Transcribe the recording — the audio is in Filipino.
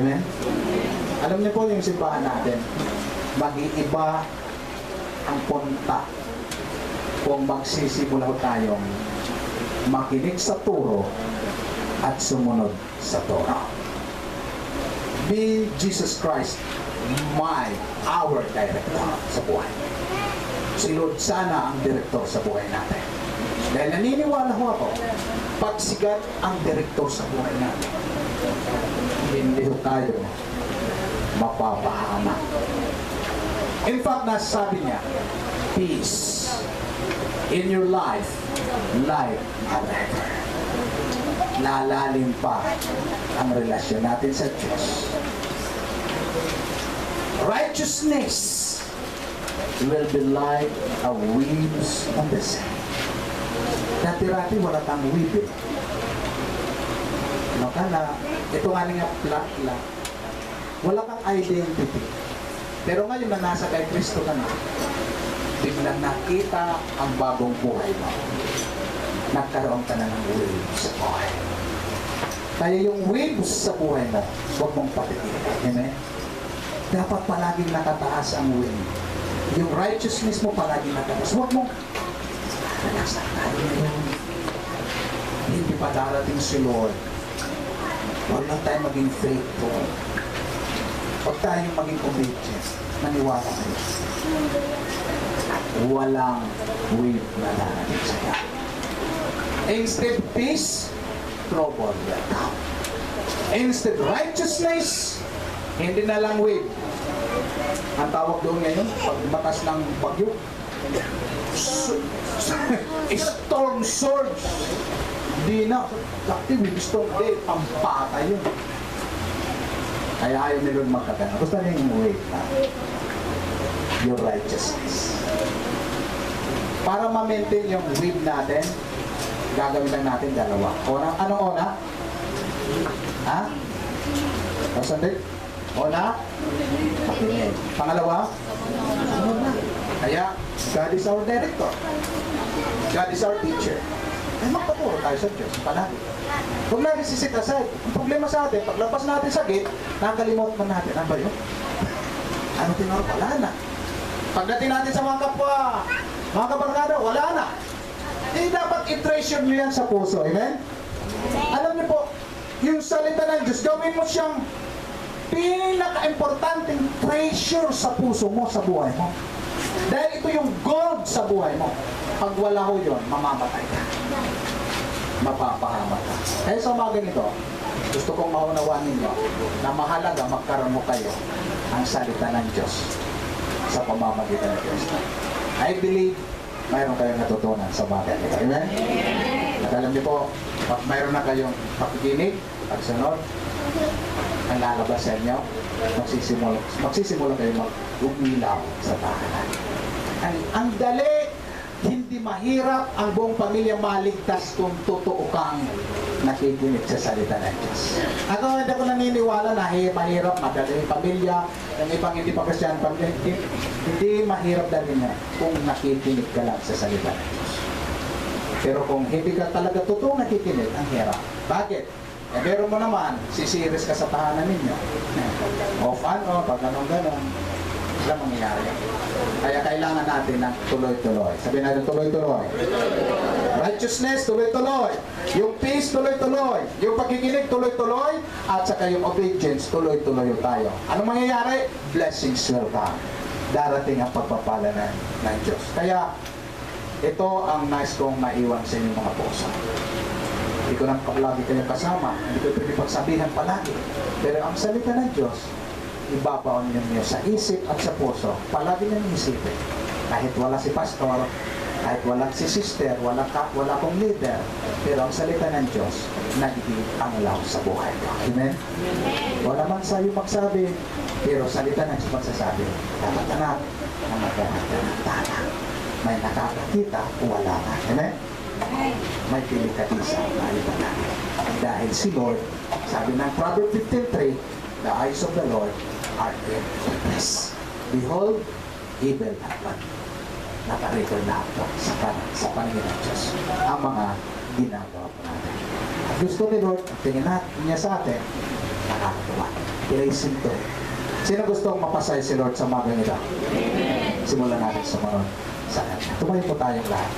Amen? Alam niyo po yung simbahan natin, mag-iiba ang punta kung magsisimula tayong makinig sa turo at sumunod sa turo. Be Jesus Christ our director sa buhay. Si Lord sana ang direktor sa buhay natin. Dahil naniniwala ho ako, pag sigat ang direktor sa buhay natin, hindi ho tayo mapapahamak. In fact, nasasabi niya, peace in your life, life forever. Lalalim pa ang relasyon natin sa Diyos. Righteousness will be like a waves on the sea. Dati-rati wala tang weave. Ano ka na, ito nga nga flat. Wala kang identity. Pero ngayon na nasa kay Kristo ka na, biglang nakita ang bagong buhay mo. Nagkaroon ka na ng waves sa buhay. Kaya yung waves sa buhay mo, huwag mong patitigil. Amen? Dapat palaging nakataas ang wave. Yung righteousness mo palaging nakataas. Huwag mong relax na tayo ngayon. Hindi pa darating si Lord. Huwag lang tayo maging faithful. Huwag tayong maging obedient. Maniwala kayo. Walang wave na darating sa'yo. Instead peace, trouble will come. Instead righteousness, hindi na lang wave. Ang tawag doon ngayon, pag matas ng bagyo, storm surge. Di na. Active storm day, pampata yun. Kaya ayaw nila magkagana. Gusto na yung wave na your righteousness. Para ma-maintain yung wave natin, gagawin lang natin dalawa. Una, anong una? Ha? Sandali. Una, pakinig. Pangalawa, sunod na. Kaya, God is our director. God is our teacher. Ay magpaturo tayo sa Diyos. Palagi. Huwag natin sisit aside. Ang problema sa atin, paglabas natin sa gate, nakalimutan natin. Ano ba yun? Ano tinuro? Wala na. Pagdating natin sa mga kapwa, mga kabarkada, wala na. Hindi dapat i-treasure nyo yan sa puso. Amen? Alam niyo po, yung salita ng Diyos, gawin mo siyang pinaka-importanting treasure sa puso mo, sa buhay mo. Dahil ito yung gold sa buhay mo. Pag wala ho yun, mamamatay ka. Mapapahamak ka. Kaya sa mga ganito, gusto kong maunawaan ninyo na mahalaga magkaroon mo kayo ang salita ng Diyos sa pamamagitan ng Diyos. I believe mayroon kayong natutunan sa bagay nito. Amen? At alam niyo po, pag mayroon na kayong pakikinig, pagsunod, ang lalabas sa inyo, magsisimula kayo mag-umilaw sa tahanan. Ang dali, hindi mahirap ang buong pamilya maligtas kung totoo kang nakikinig sa salita ng Diyos. Ako hindi ko naniniwala na mahirap, madali yung pamilya, yung ibang hindi pa Christian pamilya, hindi mahirap dali na kung nakikinig ka lang sa salita ng Diyos. Pero kung hindi ka talaga totoo nakikinig, ang hirap. Bakit? Eh, meron mo naman, sisiris ka sa tahanan ninyo. Off and on, pag ganun-ganon, wala mangyayari. Kaya kailangan natin ng tuloy-tuloy. Sabihin natin tuloy-tuloy. Righteousness, tuloy-tuloy. Yung peace, tuloy-tuloy. Yung pagkikinig, tuloy-tuloy. At saka yung obedience, tuloy-tuloy tayo. Ano mangyayari? Blessings will come. Darating ang pagpapala ng Diyos. Kaya, ito ang nice kong maiwan sa inyong mga puso. Hindi ko nang palagi kayo kasama. Hindi ko pwede pagsabihan palagi. Pero ang salita ng Diyos, ibabaon niyo sa isip at sa puso. Palagi niyong isipin. Kahit wala si pastor, kahit wala si sister, wala kong leader, pero ang salita ng Diyos, nagiging anglaw sa buhay ko. Amen? Wala man sa'yo magsabi, pero salita ng Diyos magsasabi, dapat anak, na magkakatana. May nakakakita, wala na. Amen? May pilikatisa na ibanan. Dahil si Lord, sabi ng Proverbs 15:3, the eyes of the Lord are in goodness. Behold, evil happen. Nakarecord na ito sa paningin ng Diyos. Ang mga ginagawa po natin. At gusto ni Lord, tingin niya sa atin, nakakatuwa. Erasing to. Sino gustong mapasaya si Lord sa mga ganito? Simulan natin sumunod sa Kanya. Tumayo po tayong lahat.